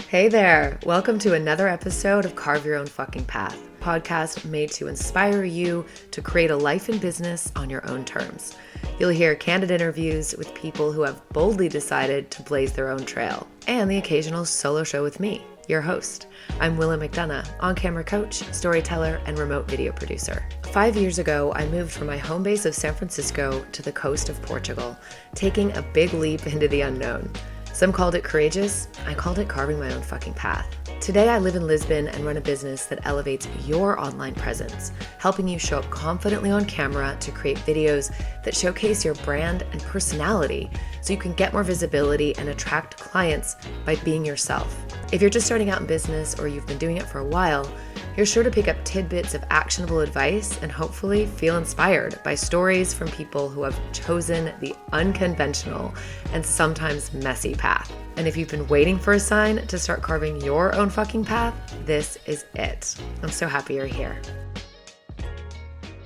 Hey there. Welcome to another episode of Carve Your Own Fucking Path, a podcast made to inspire you to create a life and business on your own terms. You'll hear candid interviews with people who have boldly decided to blaze their own trail, and the occasional solo show with me, your host. I'm Willa McDonough, on-camera coach, storyteller, and remote video producer. 5 years ago, I moved from my home base of San Francisco to the coast of Portugal, taking a big leap into the unknown. Some called it courageous. I called it carving my own fucking path. Today, I live in Lisbon and run a business that elevates your online presence, helping you show up confidently on camera to create videos that showcase your brand and personality so you can get more visibility and attract clients by being yourself. If you're just starting out in business or you've been doing it for a while, you're sure to pick up tidbits of actionable advice and hopefully feel inspired by stories from people who have chosen the unconventional and sometimes messy path. And if you've been waiting for a sign to start carving your own fucking path, this is it. I'm so happy you're here.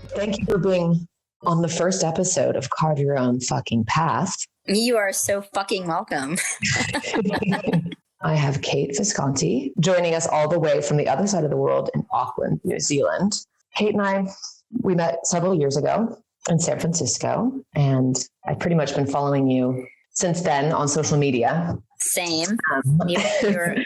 Thank you for being on the first episode of Carve Your Own Fucking Path. You are so fucking welcome. I have Kate Visconti joining us all the way from the other side of the world in Auckland, New Zealand. Kate and we met several years ago in San Francisco, and I've pretty much been following you since then on social media. Same.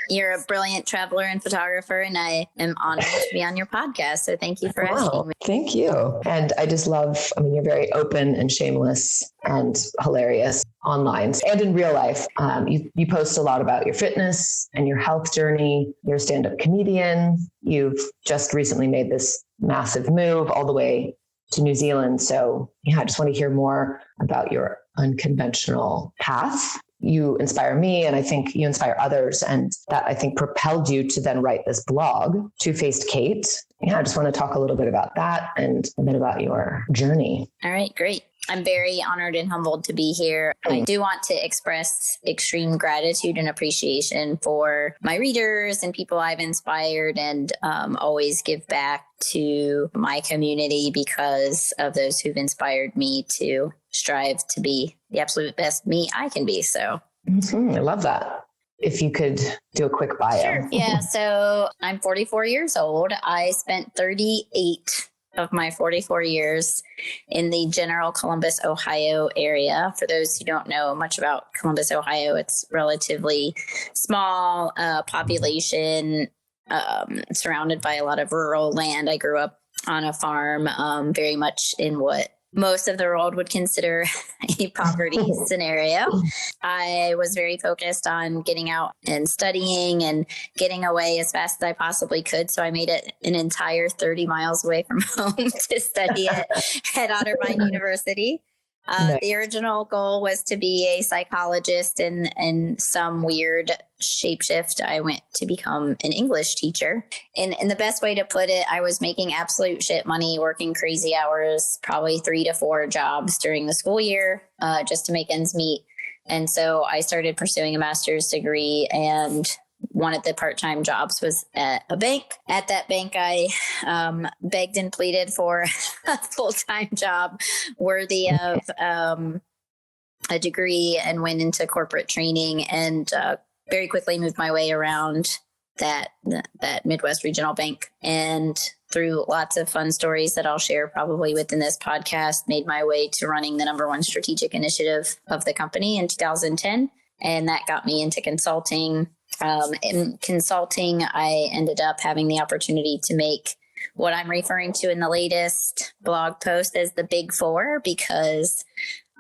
You're a brilliant traveler and photographer, and I am honored to be on your podcast. So thank you for asking me. Thank you. And I just love, you're very open and shameless and hilarious online and in real life. You post a lot about your fitness and your health journey. You're a stand-up comedian. You've just recently made this massive move all the way to New Zealand. So yeah, I just want to hear more about your unconventional path. You inspire me, and I think you inspire others. And that, I think, propelled you to then write this blog, Two-Faced Kate. Yeah, I just want to talk a little bit about that and a bit about your journey. All right, great. I'm very honored and humbled to be here. I do want to express extreme gratitude and appreciation for my readers and people I've inspired, and always give back to my community because of those who've inspired me to strive to be the absolute best me I can be. So I love that. If you could do a quick bio. Sure. Yeah. So I'm 44 years old. I spent 38 of my 44 years in the general Columbus, Ohio area. For those who don't know much about Columbus, Ohio, it's relatively small population, surrounded by a lot of rural land. I grew up on a farm, very much in what most of the world would consider a poverty scenario. I was very focused on getting out and studying and getting away as fast as I possibly could. So I made it an entire 30 miles away from home to study at Otterbein University. Nice. The original goal was to be a psychologist, and in some weird shapeshift, I went to become an English teacher. And the best way to put it, I was making absolute shit money, working crazy hours, probably 3 to 4 jobs during the school year, just to make ends meet. And so I started pursuing a master's degree, and one of the part-time jobs was at a bank. At that bank, I begged and pleaded for a full-time job worthy of a degree, and went into corporate training, and very quickly moved my way around that Midwest regional bank. And through lots of fun stories that I'll share probably within this podcast, made my way to running the number one strategic initiative of the company in 2010. And that got me into consulting. In consulting, I ended up having the opportunity to make what I'm referring to in the latest blog post as the Big Four, because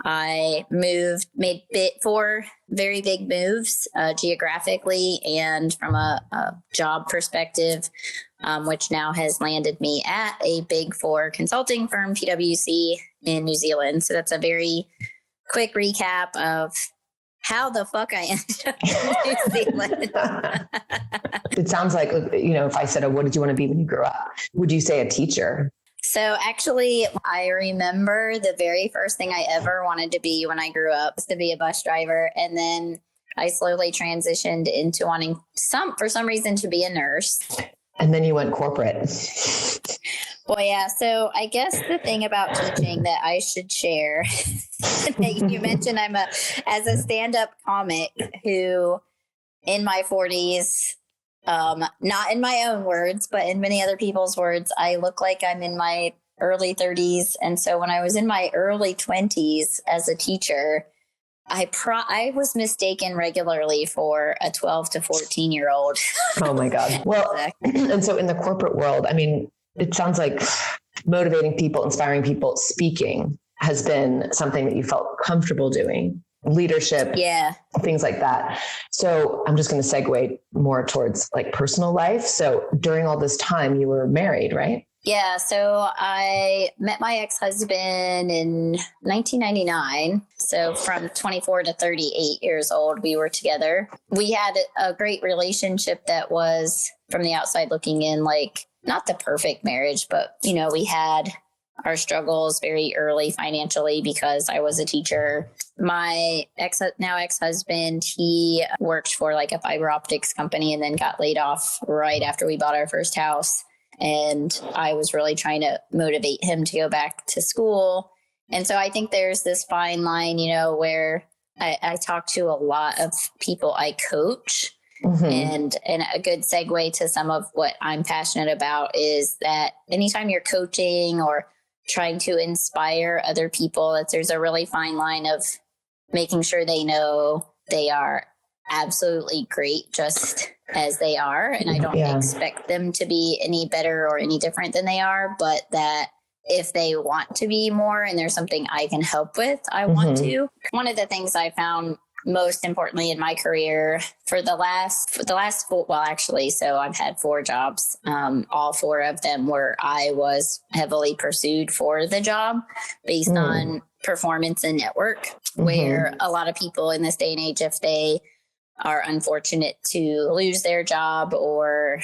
I made 4 very big moves geographically and from a job perspective, which now has landed me at a Big Four consulting firm, PwC, in New Zealand. So that's a very quick recap of how the fuck I ended up in New Zealand. It sounds like, if I said, what did you want to be when you grew up? Would you say a teacher? So actually, I remember the very first thing I ever wanted to be when I grew up was to be a bus driver. And then I slowly transitioned into wanting for some reason to be a nurse. And then you went corporate. Well, yeah. So I guess the thing about teaching that I should share that you mentioned, as a stand-up comic who in my 40s. Not in my own words, but in many other people's words, I look like I'm in my early 30s. And so when I was in my early 20s as a teacher, I was mistaken regularly for a 12 to 14-year-old. Oh my God. Well, and so in the corporate world, I mean, it sounds like motivating people, inspiring people, speaking has been something that you felt comfortable doing. Leadership, things like that. So I'm just going to segue more towards like personal life. So during all this time, you were married, right? Yeah. So I met my ex-husband in 1999. So from 24 to 38 years old, we were together. We had a great relationship that was, from the outside looking in, like not the perfect marriage, but, you know, we had our struggles very early financially because I was a teacher. My ex-husband, he worked for like a fiber optics company and then got laid off right after we bought our first house. And I was really trying to motivate him to go back to school. And so I think there's this fine line, you know, where I talk to a lot of people I coach. And a good segue to some of what I'm passionate about is that anytime you're coaching or trying to inspire other people, that there's a really fine line of making sure they know they are absolutely great just as they are. And I don't expect them to be any better or any different than they are, but that if they want to be more and there's something I can help with, I want to. One of the things I found most importantly in my career for the last four, well, actually, so I've had 4 jobs. All 4 of them were I was heavily pursued for the job based on performance and network, where a lot of people in this day and age, if they are unfortunate to lose their job or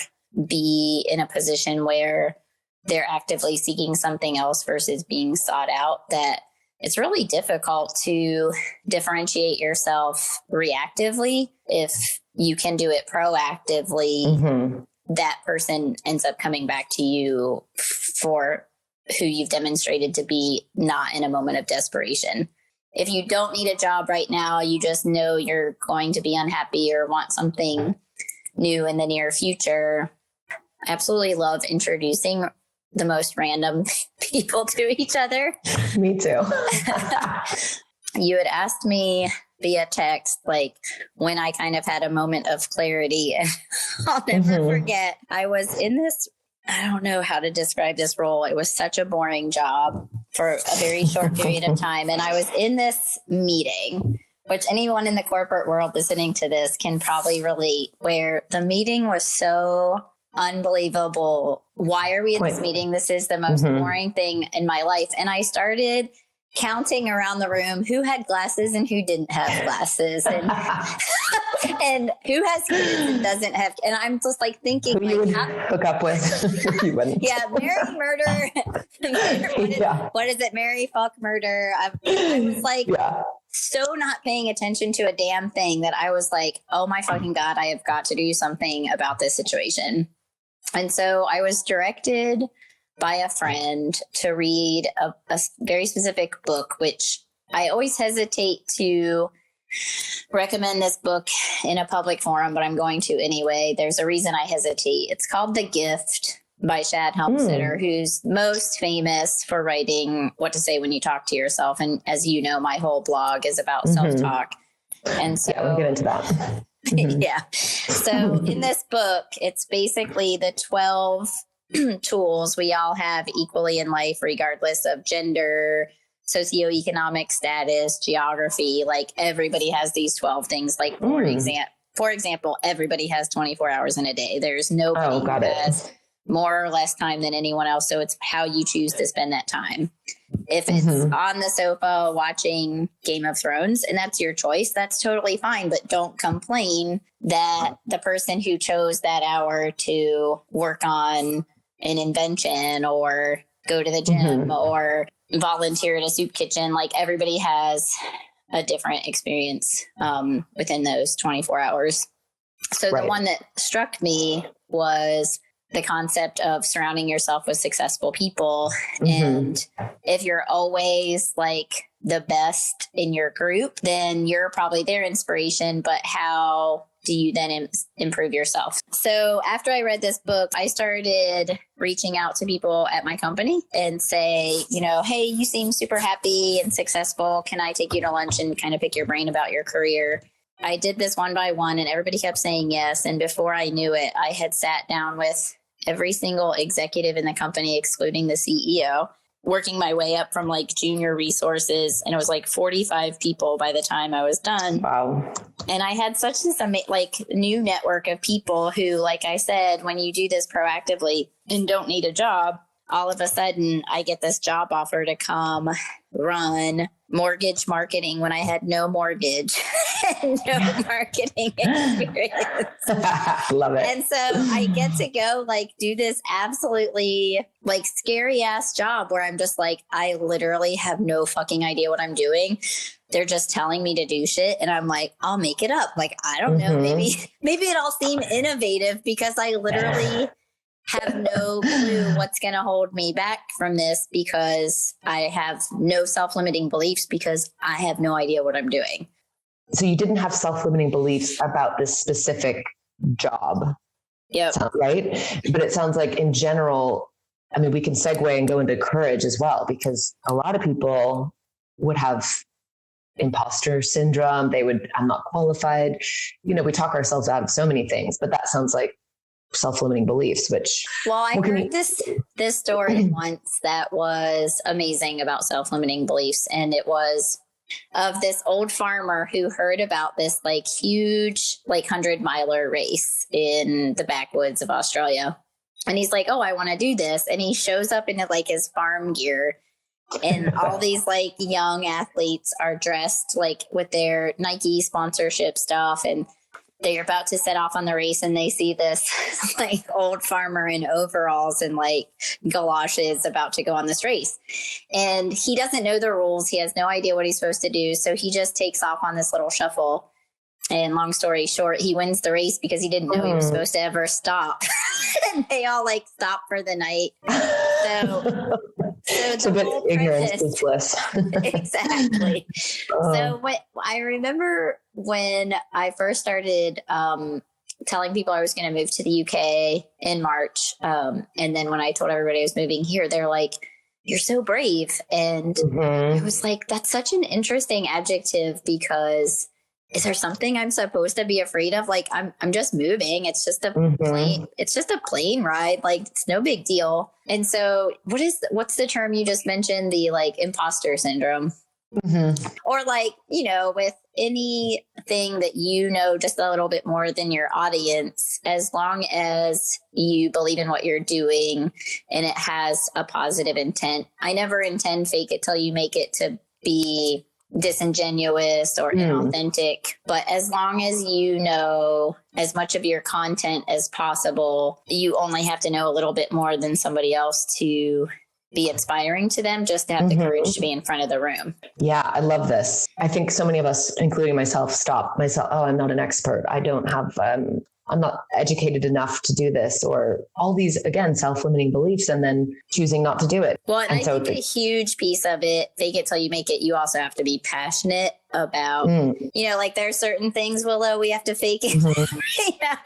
be in a position where they're actively seeking something else versus being sought out, that it's really difficult to differentiate yourself reactively. If you can do it proactively, that person ends up coming back to you for who you've demonstrated to be, not in a moment of desperation. If you don't need a job right now, you just know you're going to be unhappy or want something new in the near future. I absolutely love introducing the most random people to each other. Me too. You had asked me via text, like when I kind of had a moment of clarity. And I'll never forget. I was in this, I don't know how to describe this role. It was such a boring job for a very short period of time. And I was in this meeting, which anyone in the corporate world listening to this can probably relate, where the meeting was so unbelievable. Why are we in this meeting? This is the most boring thing in my life. And I started counting around the room who had glasses and who didn't have glasses, and and who has kids and doesn't have. And I'm just like thinking, who you would hook up with. Yeah, marry, murder. What is it? Marry, fuck, murder. I was like, so not paying attention to a damn thing that I was like, oh my fucking God, I have got to do something about this situation. And so I was directed by a friend to read a very specific book, which I always hesitate to recommend this book in a public forum, but I'm going to anyway. There's a reason I hesitate. It's called The Gift by Shad Helmstetter, who's most famous for writing What to Say When You Talk to Yourself. And as you know, my whole blog is about self-talk. And so we'll get into that. So in this book, it's basically the 12 tools we all have equally in life, regardless of gender, socioeconomic status, geography. Like everybody has these 12 things. Like for example, everybody has 24 hours in a day. There's nobody who has more or less time than anyone else. So it's how you choose to spend that time. If it's on the sofa watching Game of Thrones and that's your choice, that's totally fine. But don't complain that the person who chose that hour to work on an invention or go to the gym or volunteer at a soup kitchen, like everybody has a different experience within those 24 hours. So the one that struck me was the concept of surrounding yourself with successful people. And if you're always like the best in your group, then you're probably their inspiration. But how do you then improve yourself? So after I read this book, I started reaching out to people at my company and say, hey, you seem super happy and successful. Can I take you to lunch and kind of pick your brain about your career? I did this one by one and everybody kept saying yes. And before I knew it, I had sat down with every single executive in the company, excluding the CEO, working my way up from like junior resources. And it was like 45 people by the time I was done. Wow. And I had such this new network of people who, like I said, when you do this proactively and don't need a job, all of a sudden I get this job offer to come run mortgage marketing when I had no mortgage and no marketing experience. Love it. And so I get to go do this absolutely scary ass job where I'm just I literally have no fucking idea what I'm doing. They're just telling me to do shit. And I'm like, I'll make it up. I don't know, maybe it'll seem innovative because I literally have no clue what's going to hold me back from this because I have no self-limiting beliefs because I have no idea what I'm doing. So you didn't have self-limiting beliefs about this specific job. Yep. Right? But it sounds like in general, I mean, we can segue and go into courage as well, because a lot of people would have imposter syndrome. I'm not qualified. We talk ourselves out of so many things, but that sounds like self-limiting beliefs, which... Well, I heard this story once that was amazing about self-limiting beliefs. And it was of this old farmer who heard about this huge 100-miler race in the backwoods of Australia. And he's like, oh, I want to do this. And he shows up in his farm gear. And all these young athletes are dressed with their Nike sponsorship stuff. And they're about to set off on the race and they see this old farmer in overalls and galoshes about to go on this race. And he doesn't know the rules. He has no idea what he's supposed to do. So he just takes off on this little shuffle. And long story short, he wins the race because he didn't know he was supposed to ever stop. And they all stop for the night. So the ignorance is bliss. Exactly. So what I remember when I first started telling people I was going to move to the UK in March, and then when I told everybody I was moving here, they're like, "You're so brave," and I was like, "That's such an interesting adjective because." Is there something I'm supposed to be afraid of? I'm just moving. It's just a plane. It's just a plane ride. It's no big deal. And so what's the term you just mentioned? The imposter syndrome. Or with anything that just a little bit more than your audience, as long as you believe in what you're doing and it has a positive intent. I never intend fake it till you make it to be disingenuous or inauthentic, but as long as you know as much of your content as possible, you only have to know a little bit more than somebody else to be inspiring to them, just to have the courage to be in front of the room. Yeah, I love this. I think so many of us, including myself, stop myself. Oh, I'm not an expert. I don't have, I'm not educated enough to do this, or all these, again, self-limiting beliefs, and then choosing not to do it. Well, and I think a huge piece of it, fake it till you make it, you also have to be passionate about, there are certain things, Willow, we have to fake it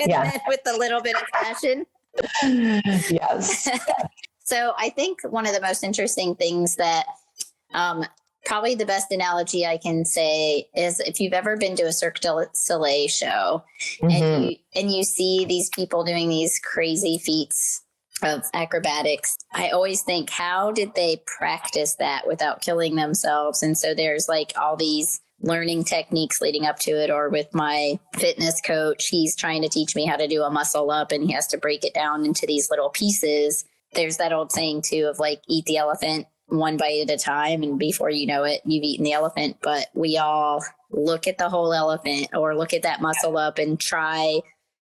then with a little bit of passion. Yes. So I think one of the most interesting things that probably the best analogy I can say is if you've ever been to a Cirque du Soleil show and you see these people doing these crazy feats of acrobatics, I always think, how did they practice that without killing themselves? And so there's all these learning techniques leading up to it. Or with my fitness coach, he's trying to teach me how to do a muscle up and he has to break it down into these little pieces. There's that old saying too of eat the elephant one bite at a time, and before you know it, you've eaten the elephant. But we all look at the whole elephant or look at that muscle up and try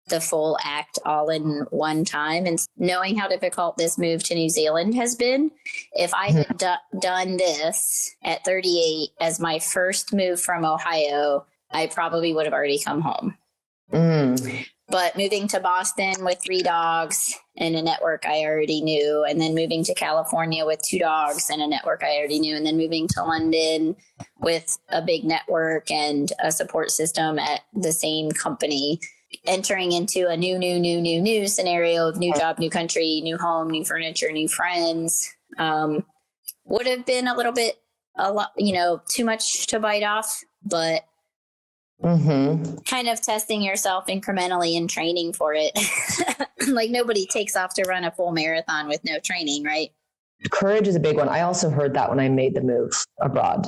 the full act all in one time. And knowing how difficult this move to New Zealand has been, if I had done this at 38 as my first move from Ohio, I probably would have already come home. But moving to Boston with 3 dogs and a network I already knew, and then moving to California with 2 dogs and a network I already knew, and then moving to London with a big network and a support system at the same company, entering into a new scenario of new job, new country, new home, new furniture, new friends, would have been a lot, too much to bite off, but kind of testing yourself incrementally and training for it. Like nobody takes off to run a full marathon with no training, right? Courage is a big one. I also heard that when I made the move abroad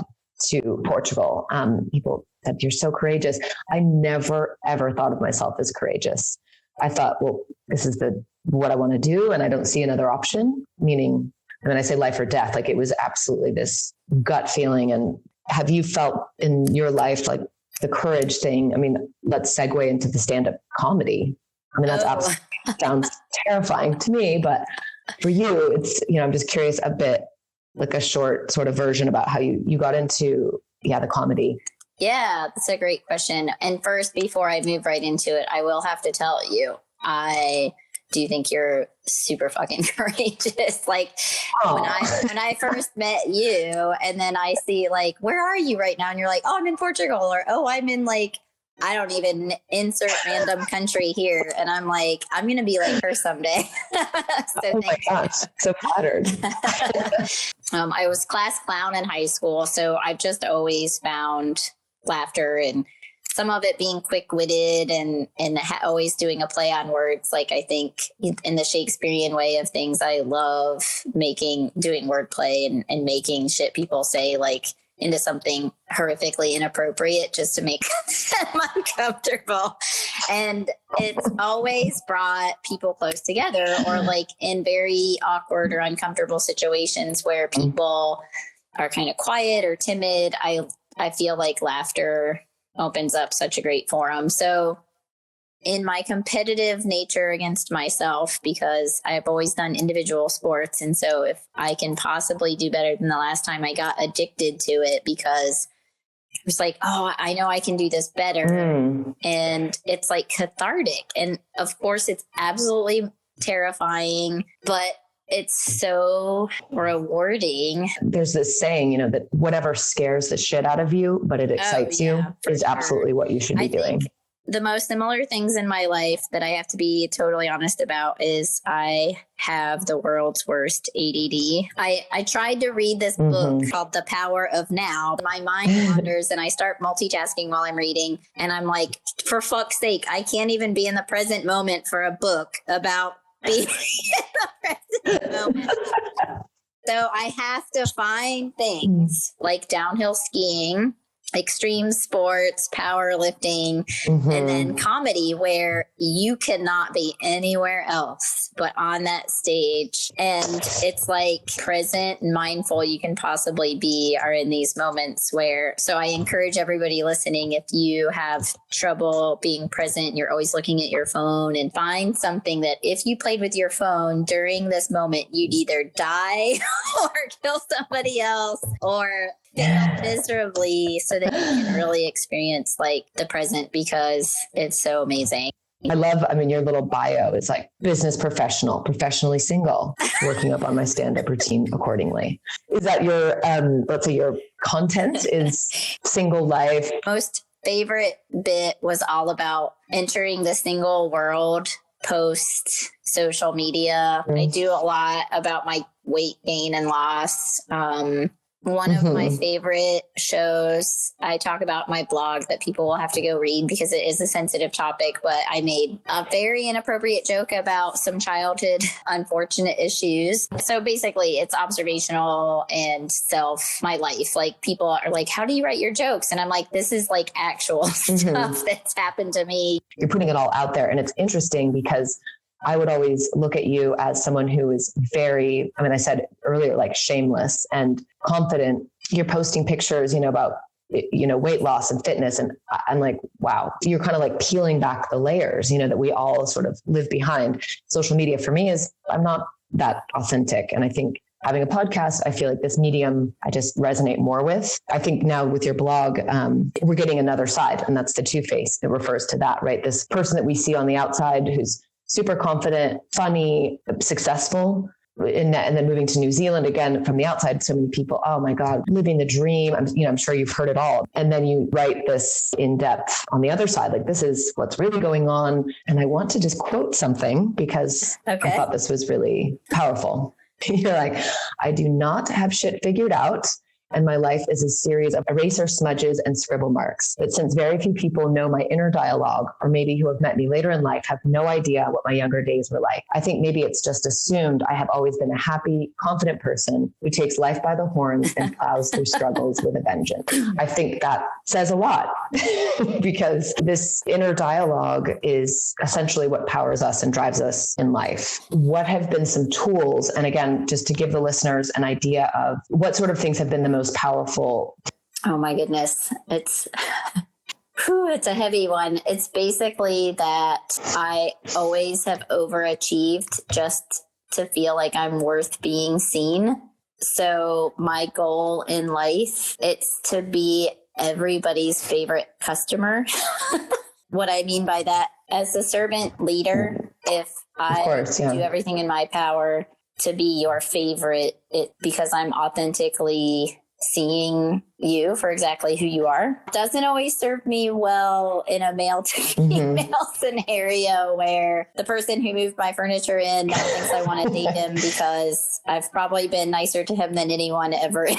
to Portugal. People said, you're so courageous. I never, ever thought of myself as courageous. I thought, well, this is what I want to do. And I don't see another option, meaning, and then I say life or death, like it was absolutely this gut feeling. And have you felt in your life, like the courage thing? I mean, let's segue into the stand-up comedy. I mean, that's sounds terrifying to me, but for you, it's, I'm just curious a bit, like a short sort of version about how you got into, the comedy. Yeah, that's a great question. And first, before I move right into it, I will have to tell you, I do think you're super fucking courageous. Like when I first met you, and then I see like, where are you right now? And you're like, oh, I'm in Portugal, or oh, I'm in like, I don't even insert random country here. And I'm like, I'm going to be like her someday. So oh my gosh, so flattered. I was class clown in high school. So I've just always found laughter, and some of it being quick-witted and always doing a play on words. Like I think in the Shakespearean way of things, I love doing wordplay and making shit people say like into something horrifically inappropriate just to make them uncomfortable. And it's always brought people close together, or like in very awkward or uncomfortable situations where people are kind of quiet or timid. I feel like laughter opens up such a great forum. So in my competitive nature against myself, because I've always done individual sports. And so if I can possibly do better than the last time, I got addicted to it because it was like, oh, I know I can do this better. And it's like cathartic. And of course it's absolutely terrifying, but it's so rewarding. There's this saying, that whatever scares the shit out of you, but it excites you is absolutely what you should be doing. The most similar things in my life that I have to be totally honest about is I have the world's worst ADD. I tried to read this book called The Power of Now. My mind wanders and I start multitasking while I'm reading. And I'm like, for fuck's sake, I can't even be in the present moment for a book about being in the present moment. So I have to find things like downhill skiing, extreme sports, powerlifting, and then comedy where you cannot be anywhere else but on that stage. And it's like present and mindful you can possibly be are in these moments where, so I encourage everybody listening, if you have trouble being present, you're always looking at your phone, and find something that if you played with your phone during this moment, you'd either die or kill somebody else or fail miserably, so that you can really experience like the present, because it's so amazing. I love, your little bio is like business professional, professionally single, working up on my stand-up routine accordingly. Is that your, let's say your content is single life? Most favorite bit was all about entering the single world post social media. I do a lot about my weight gain and loss. One of my favorite shows, I talk about my blog that people will have to go read because it is a sensitive topic, but I made a very inappropriate joke about some childhood unfortunate issues. So basically it's observational and my life. Like people are like, how do you write your jokes? And I'm like, this is like actual stuff that's happened to me. You're putting it all out there. And it's interesting because I would always look at you as someone who is very, I said earlier, like shameless and confident. You're posting pictures, about, weight loss and fitness. And I'm like, wow, you're kind of like peeling back the layers, that we all sort of live behind. Social media for me I'm not that authentic. And I think having a podcast, I feel like this medium, I just resonate more with. I think now with your blog, we're getting another side, and that's the two-face. It refers to that, right? This person that we see on the outside who's super confident, funny, successful, and then moving to New Zealand again from the outside, so many people, oh my God, living the dream. I'm sure you've heard it all. And then you write this in depth on the other side, like this is what's really going on. And I want to just quote something because I thought this was really powerful. You're like, I do not have shit figured out. And my life is a series of eraser smudges and scribble marks. But since very few people know my inner dialogue, or maybe who have met me later in life have no idea what my younger days were like, I think maybe it's just assumed I have always been a happy, confident person who takes life by the horns and plows through struggles with a vengeance. I think that says a lot because this inner dialogue is essentially what powers us and drives us in life. What have been some tools? And again, just to give the listeners an idea of what sort of things have been the most powerful. Oh my goodness. It's a heavy one. It's basically that I always have overachieved just to feel like I'm worth being seen. So my goal in life, it's to be everybody's favorite customer. What I mean by that, as a servant leader, if I do everything in my power to be your favorite, because I'm authentically seeing you for exactly who you are, doesn't always serve me well in a male to female scenario where the person who moved my furniture in now thinks I want to date him because I've probably been nicer to him than anyone ever in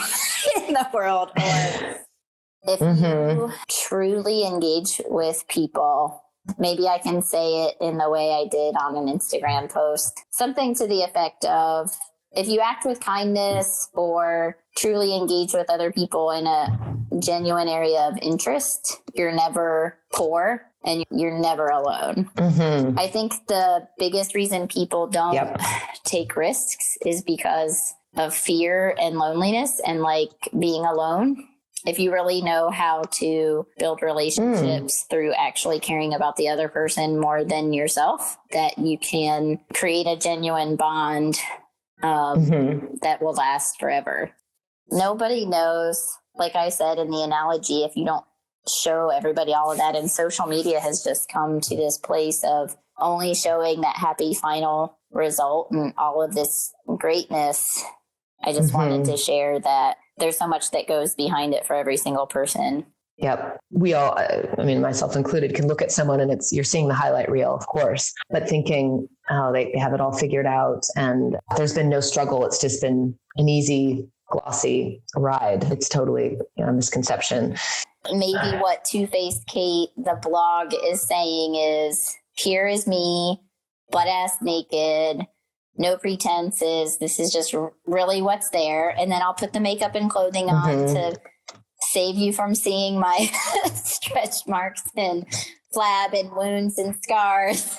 the world. Or if you truly engage with people, maybe I can say it in the way I did on an Instagram post, something to the effect of, if you act with kindness or truly engage with other people in a genuine area of interest, you're never poor and you're never alone. I think the biggest reason people don't take risks is because of fear and loneliness and like being alone. If you really know how to build relationships through actually caring about the other person more than yourself, that you can create a genuine bond that will last forever. Nobody knows, like I said in the analogy, if you don't show everybody all of that, and social media has just come to this place of only showing that happy final result and all of this greatness. I just wanted to share that there's so much that goes behind it for every single person. Yep. We all, I mean, myself included, can look at someone and you're seeing the highlight reel, of course, but thinking, oh, they have it all figured out and there's been no struggle. It's just been an easy, glossy ride. It's totally a misconception. Maybe what Two-Faced Kate, the blog, is saying is, here is me, butt-ass naked, no pretenses. This is just really what's there. And then I'll put the makeup and clothing on to save you from seeing my stretch marks and flab and wounds and scars.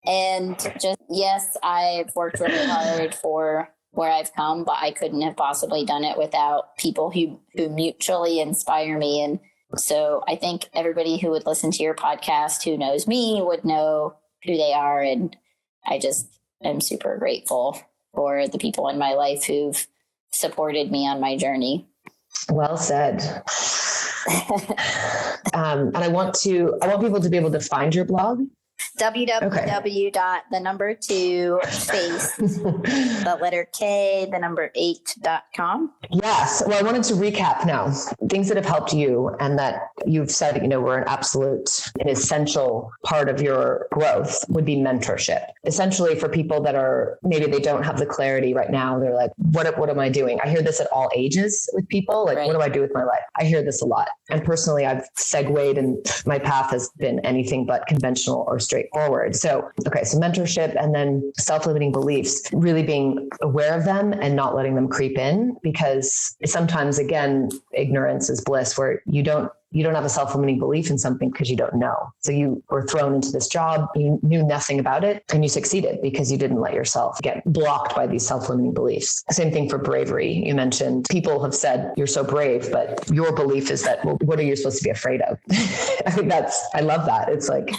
And just, yes, I've worked really hard for where I've come, but I couldn't have possibly done it without people who mutually inspire me. And so I think everybody who would listen to your podcast who knows me would know who they are. And I'm super grateful for the people in my life who've supported me on my journey. Well said. And I want people to be able to find your blog. www.2face8.com. Yes. Well, I wanted to recap now things that have helped you and that you've said, were an essential part of your growth would be mentorship. Essentially for people that are, maybe they don't have the clarity right now. They're like, what am I doing? I hear this at all ages with people. Like, What do I do with my life? I hear this a lot. And personally, I've segued and my path has been anything but conventional or straightforward. So mentorship and then self-limiting beliefs, really being aware of them and not letting them creep in, because sometimes, again, ignorance is bliss, where you don't have a self-limiting belief in something because you don't know. So you were thrown into this job, you knew nothing about it, and you succeeded because you didn't let yourself get blocked by these self-limiting beliefs. Same thing for bravery. You mentioned people have said you're so brave, but your belief is that, well, what are you supposed to be afraid of? I love that. It's like,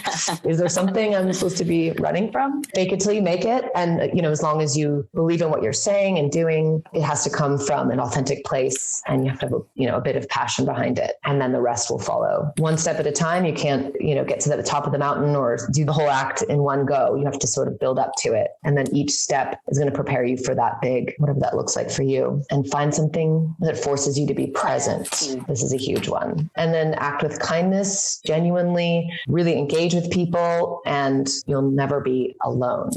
is there something I'm supposed to be running from? Fake it till you make it. And, as long as you believe in what you're saying and doing, it has to come from an authentic place and you have to have a bit of passion behind it. And then the rest rest will follow. One step at a time. You can't, get to the top of the mountain or do the whole act in one go. You have to sort of build up to it. And then each step is going to prepare you for that big, whatever that looks like for you. And find something that forces you to be present. This is a huge one. And then act with kindness, genuinely, really engage with people, and you'll never be alone.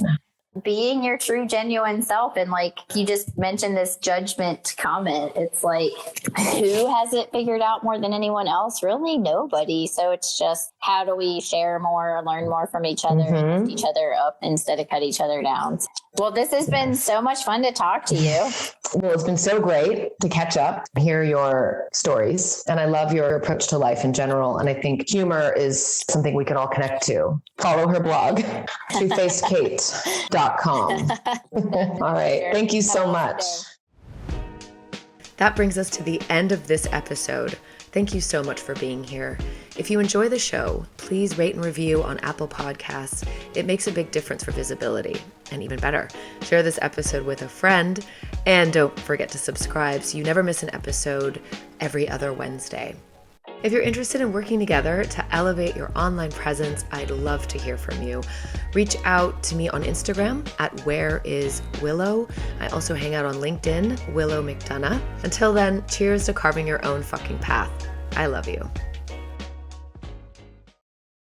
Being your true, genuine self. And like you just mentioned this judgment comment, it's like, who has it figured out more than anyone else? Really nobody. So it's just, how do we share more, learn more from each other, lift each other up instead of cut each other down? Well, this has been so much fun to talk to you. Well, it's been so great to catch up, hear your stories. And I love your approach to life in general. And I think humor is something we can all connect to. Follow her blog, twofacedkate.com. All right. Thank you so much. That brings us to the end of this episode. Thank you so much for being here. If you enjoy the show, please rate and review on Apple Podcasts. It makes a big difference for visibility. And even better, share this episode with a friend. And don't forget to subscribe so you never miss an episode every other Wednesday. If you're interested in working together to elevate your online presence, I'd love to hear from you. Reach out to me on Instagram at whereiswillow. I also hang out on LinkedIn, Willow McDonough. Until then, cheers to carving your own fucking path. I love you.